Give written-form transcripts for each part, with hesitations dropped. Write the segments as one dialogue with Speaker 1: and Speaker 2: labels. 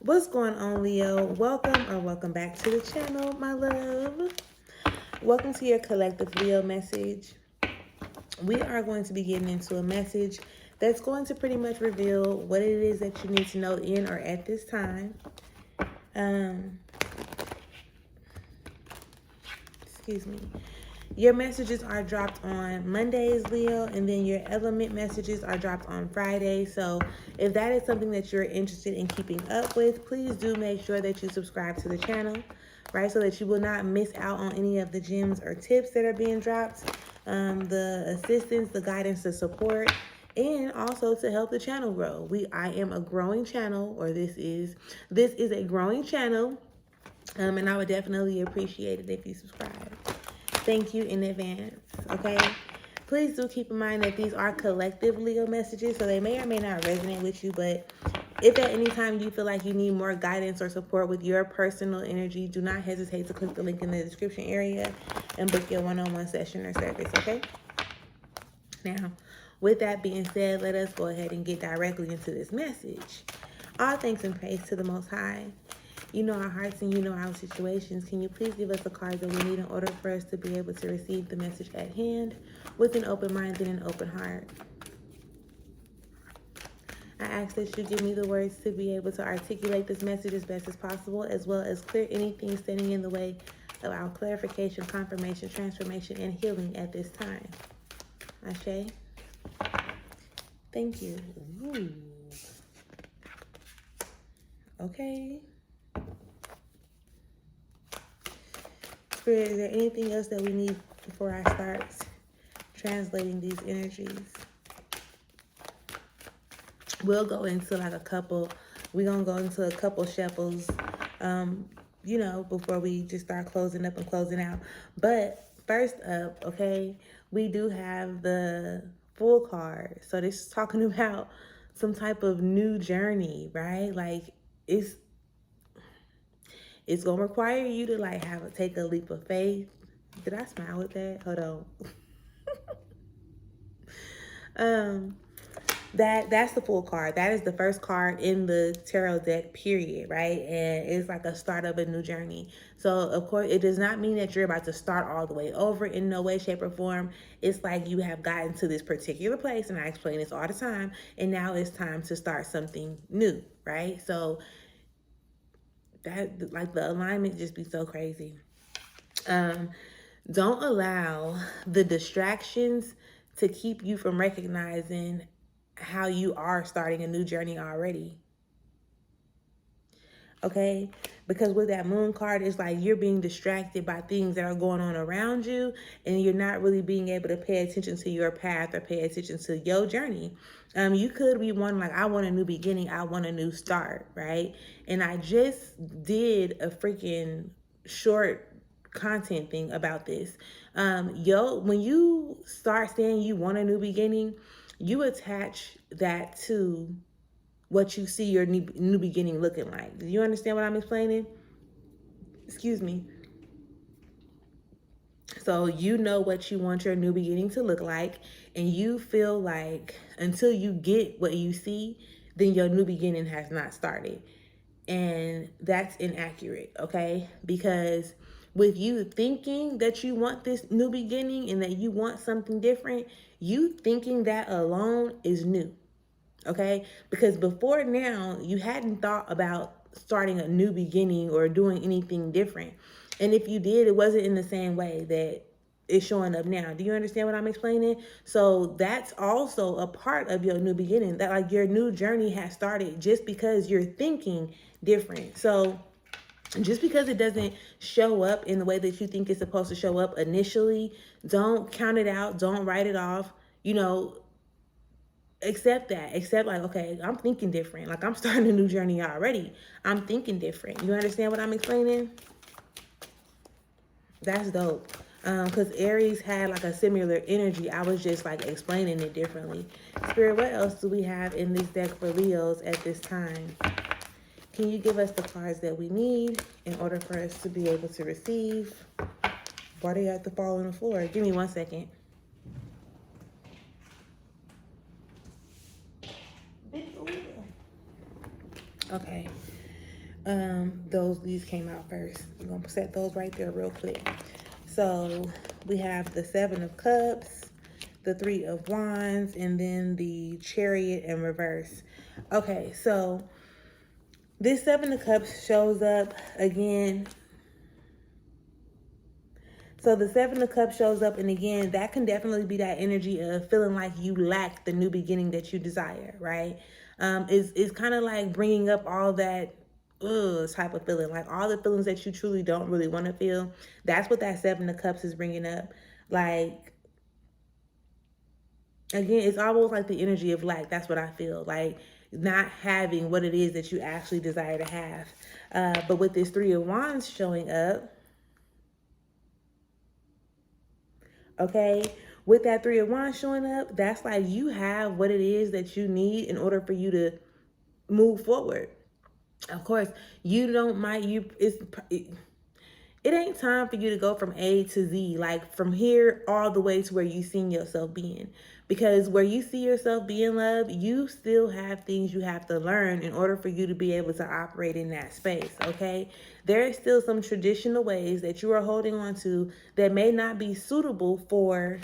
Speaker 1: What's going on, Leo? Welcome back to the channel, my love. Welcome to your collective Leo message. We are going to be getting into a message that's going to pretty much reveal what it is that you need to know in or at this time. Excuse me. Your messages are dropped on Mondays, Leo, and then your element messages are dropped on Fridays. So if that is something that you're interested in keeping up with, please do make sure that you subscribe to the channel, right? So that you will not miss out on any of the gems or tips that are being dropped, the assistance, the guidance, the support, and also to help the channel grow. I am a growing channel, or this is a growing channel, and I would definitely appreciate it if you subscribe. Thank you in advance, okay? Please do keep in mind that these are collective Leo messages, so they may or may not resonate with you, but if at any time you feel like you need more guidance or support with your personal energy, do not hesitate to click the link in the description area and book your one-on-one session or service, okay? Now, with that being said, let us go ahead and get directly into this message. All thanks and praise to the Most High. You know our hearts and you know our situations. Can you please give us the cards that we need in order for us to be able to receive the message at hand with an open mind and an open heart? I ask that you give me the words to be able to articulate this message as best as possible, as well as clear anything standing in the way of our clarification, confirmation, transformation, and healing at this time. Ashe. Thank you. Ooh. Okay. Spirit, is there anything else that we need before I start translating these energies? We'll go into like we're going to go into a couple shuffles, before we just start closing up and closing out. But first up, okay, we do have the Full card. So this is talking about some type of new journey, right? Like it's going to require you to like take a leap of faith. Did I smile with that? Hold on. That's the Full card. That is the first card in the tarot deck, period, right? And it's like a start of a new journey. So of course, it does not mean that you're about to start all the way over in no way, shape, or form. It's like you have gotten to this particular place, and I explain this all the time, and now it's time to start something new, right? So that, like, the alignment just be so crazy. Don't allow the distractions to keep you from recognizing how you are starting a new journey already. Okay? Because with that Moon card, it's like you're being distracted by things that are going on around you, and you're not really being able to pay attention to your path or pay attention to your journey. You could be one like, I want a new beginning, I want a new start, right? And I just did a freaking short content thing about this. When you start saying you want a new beginning, you attach that to what you see your new beginning looking like. Do you understand what I'm explaining? Excuse me. So you know what you want your new beginning to look like, and you feel like until you get what you see, then your new beginning has not started. And that's inaccurate, okay? Because with you thinking that you want this new beginning and that you want something different, you thinking that alone is new, okay? Because before now, you hadn't thought about starting a new beginning or doing anything different. And if you did, it wasn't in the same way that it's showing up now. Do you understand what I'm explaining? So that's also a part of your new beginning, that like your new journey has started just because you're thinking different. So just because it doesn't show up in the way that you think it's supposed to show up initially, don't count it out. Don't write it off. Accept that. Accept like, okay, I'm thinking different. Like, I'm starting a new journey already. I'm thinking different. You understand what I'm explaining? That's dope. Because Aries had like a similar energy. I was just like explaining it differently. Spirit, what else do we have in this deck for Leos at this time? Can you give us the cards that we need in order for us to be able to receive? Why do you have to fall on the floor? Give me 1 second. Okay. These came out first. We're gonna set those right there real quick. So we have the Seven of Cups, the Three of Wands, and then the Chariot in reverse. Okay, so this Seven of Cups shows up again. So the Seven of Cups shows up, and again, that can definitely be that energy of feeling like you lack the new beginning that you desire, right? It's kind of like bringing up all that type of feeling, like all the feelings that you truly don't really want to feel. That's what that Seven of Cups is bringing up. Like, again, it's almost like the energy of lack. That's what I feel like, not having what it is that you actually desire to have. But with this Three of Wands showing up, okay, with that Three of Wands showing up, that's like you have what it is that you need in order for you to move forward. Of course, you don't mind you. It ain't time for you to go from A to Z, like from here all the way to where you see yourself being. Because where you see yourself being loved, you still have things you have to learn in order for you to be able to operate in that space, okay? There is still some traditional ways that you are holding on to that may not be suitable for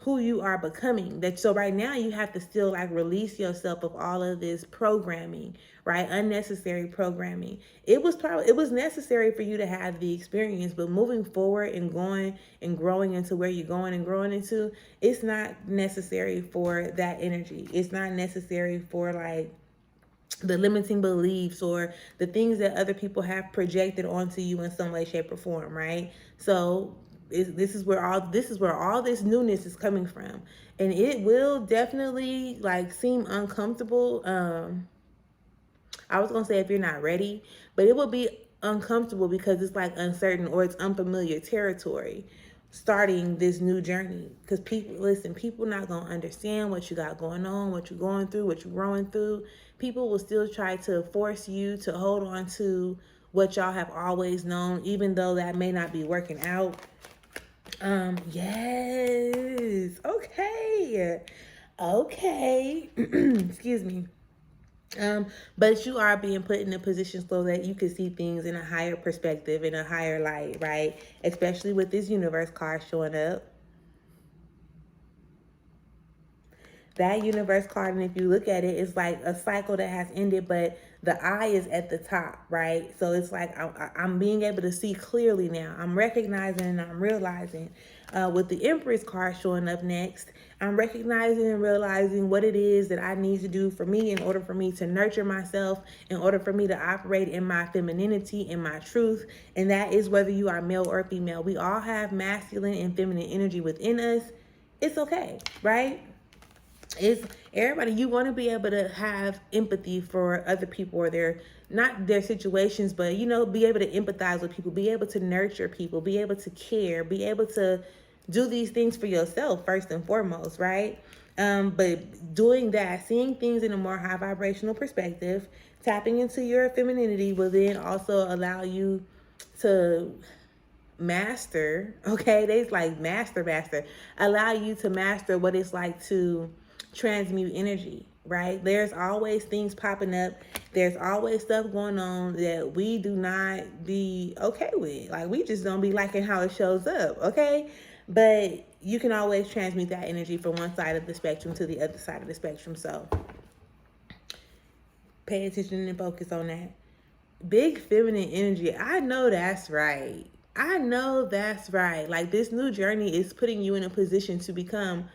Speaker 1: who you are becoming. That so right now you have to still like release yourself of all of this programming, right? Unnecessary programming. It was necessary for you to have the experience, but moving forward and going and growing into where you're going and growing into, it's not necessary for that energy. It's not necessary for like the limiting beliefs or the things that other people have projected onto you in some way, shape, or form, right? So this is where all this newness is coming from, and it will definitely like seem uncomfortable. I was gonna say if you're not ready, but it will be uncomfortable because it's like uncertain or it's unfamiliar territory starting this new journey. Because people not gonna understand what you got going on, what you're going through, what you're growing through. People will still try to force you to hold on to what y'all have always known, even though that may not be working out. Yes. Okay. Excuse me. But you are being put in a position so that you can see things in a higher perspective, in a higher light, right? Especially with this universe card showing up. That universe card, and if you look at it, it's like a cycle that has ended, but the eye is at the top, right? So it's like I'm being able to see clearly now. I'm recognizing and I'm realizing. With the Empress card showing up next, I'm recognizing and realizing what it is that I need to do for me in order for me to nurture myself, in order for me to operate in my femininity, in my truth. And that is whether you are male or female. We all have masculine and feminine energy within us. It's okay, right? It's everybody. You want to be able to have empathy for other people or not their situations, but be able to empathize with people, be able to nurture people, be able to care, be able to do these things for yourself first and foremost, right? But doing that, seeing things in a more high vibrational perspective, tapping into your femininity will then also allow you to master, okay? They like master, allow you to master what it's like to transmute energy, right? There's always things popping up. There's always stuff going on that we do not be okay with. Like, we just don't be liking how it shows up, okay? But you can always transmute that energy from one side of the spectrum to the other side of the spectrum. So pay attention and focus on that. Big feminine energy. I know that's right. Like, this new journey is putting you in a position to become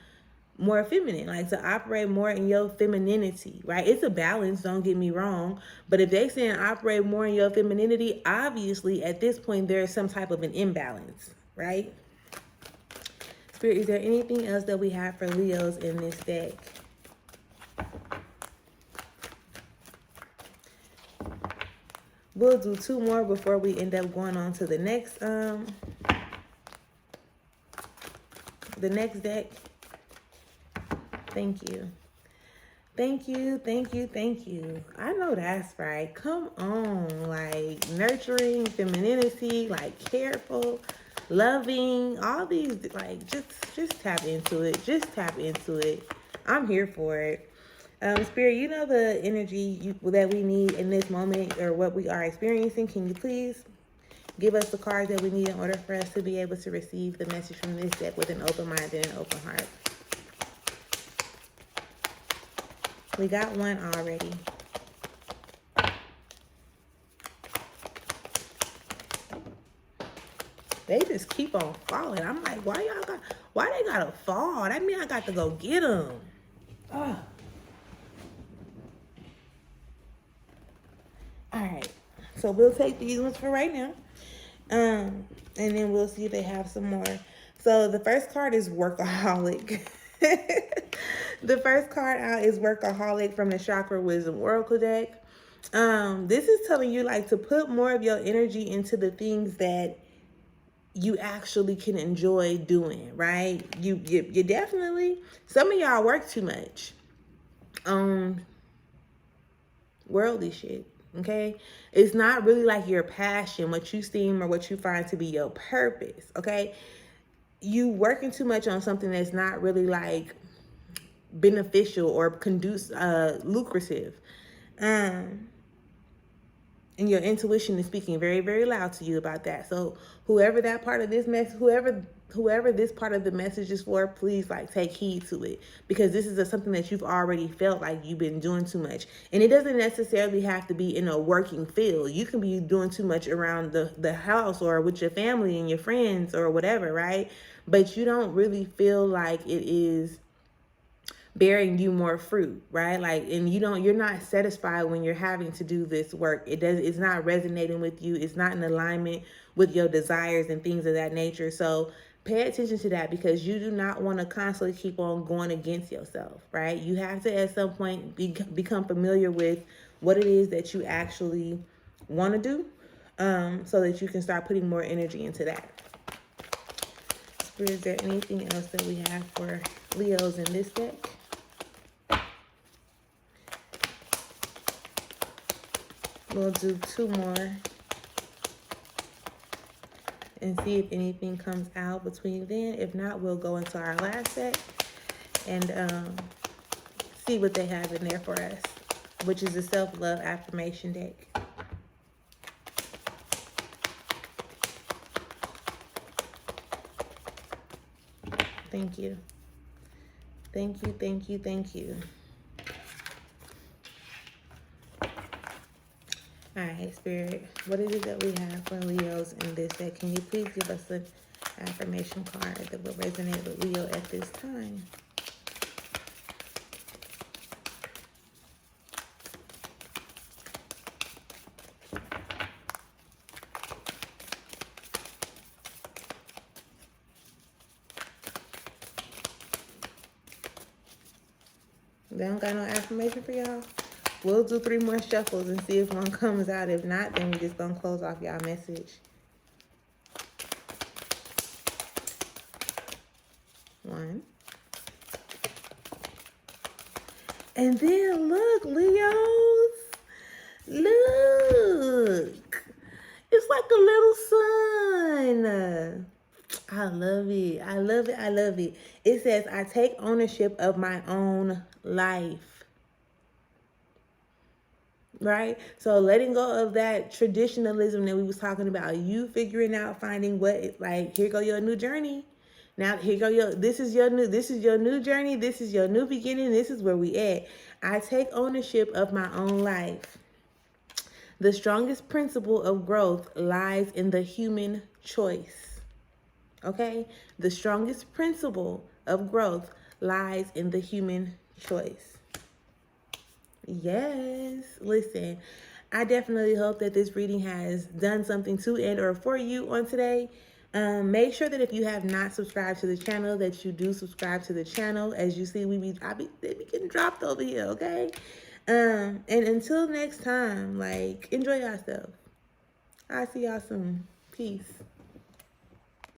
Speaker 1: more feminine, like to operate more in your femininity, right? It's a balance, don't get me wrong. But if they saying operate more in your femininity, obviously at this point there is some type of an imbalance, right? Spirit, is there anything else that we have for Leos in this deck? We'll do two more before we end up going on to the next deck. Thank you. I know that's right. Come on, like nurturing, femininity, like careful, loving, all these, like just tap into it. I'm here for it. Spirit, you know the energy that we need in this moment or what we are experiencing. Can you please give us the cards that we need in order for us to be able to receive the message from this deck with an open mind and an open heart? We got one already. They just keep on falling. I'm like, why they gotta fall? That mean I got to go get them. Oh. All right. So we'll take these ones for right now. And then we'll see if they have some more. So the first card is Workaholic. The first card out is Workaholic from the Chakra Wisdom Oracle deck. This is telling you like to put more of your energy into the things that you actually can enjoy doing, right? You definitely, some of y'all work too much on worldly shit. Okay, it's not really like your passion, what you seem or what you find to be your purpose. Okay, you working too much on something that's not really like beneficial or lucrative. And your intuition is speaking very, very loud to you about that. So whoever that part of this message, whoever this part of the message is for, please like take heed to it, because this is something that you've already felt like you've been doing too much. And it doesn't necessarily have to be in a working field. You can be doing too much around the house or with your family and your friends or whatever, right? But you don't really feel like it is bearing you more fruit, right? Like, and you're not satisfied when you're having to do this work. It's not resonating with you. It's not in alignment with your desires and things of that nature. So pay attention to that, because you do not want to constantly keep on going against yourself, right? You have to at some point become familiar with what it is that you actually want to do, so that you can start putting more energy into that. Is there anything else that we have for Leos in this deck? We'll do two more and see if anything comes out between then. If not, we'll go into our last set and see what they have in there for us, which is the self-love affirmation deck. Thank you. Thank you, thank you, thank you. All right, Spirit, what is it that we have for Leos in this deck? Can you please give us an affirmation card that will resonate with Leo at this time? They don't got no affirmation for y'all? We'll do 3 more shuffles and see if one comes out. If not, then we're just going to close off y'all message. 1. And then look, Leos. Look. It's like a little sun. I love it. I love it. I love it. It says, I take ownership of my own life. Right? So letting go of that traditionalism that we was talking about, you figuring out, finding what, like, here go your new journey. Now, here go this is your new journey. This is your new beginning. This is where we at. I take ownership of my own life. The strongest principle of growth lies in the human choice. Okay? The strongest principle of growth lies in the human choice. Yes. Listen, I definitely hope that this reading has done something to and or for you on today. Make sure that if you have not subscribed to the channel, that you do subscribe to the channel. As you see, they be getting dropped over here, okay? And until next time, like, enjoy yourself. I'll see y'all soon. Peace.